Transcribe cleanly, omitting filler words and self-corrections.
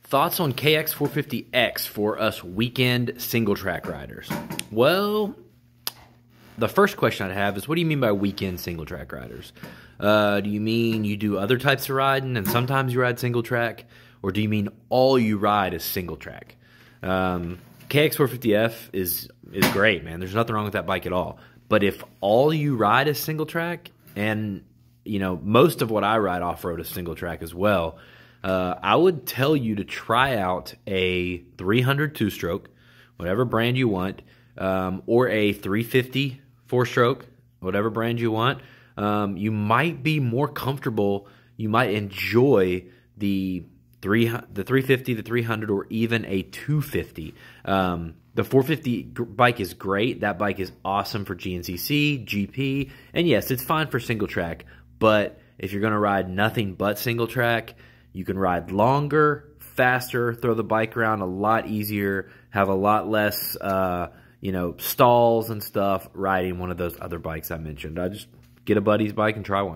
Thoughts on KX450X for us weekend single track riders? Well, the first question I'd have is, what do you mean by weekend single track riders? Do you mean you do other types of riding and sometimes you ride single track? Or do you mean all you ride is single track? KX450F is great, man. There's nothing wrong with that bike at all. But if all you ride is single track, and you know most of what I ride off-road is single track as well, I would tell you to try out a 300 two-stroke, whatever brand you want, or a 350 four-stroke, whatever brand you want. You might be more comfortable. You might enjoy the 350, the 300, or even a 250. The 450 bike is great. That bike is awesome for GNCC, GP, and yes, it's fine for single track. But if you're going to ride nothing but single track, you can ride longer, faster, throw the bike around a lot easier, have a lot less, stalls and stuff riding one of those other bikes I mentioned. I just get a buddy's bike and try one.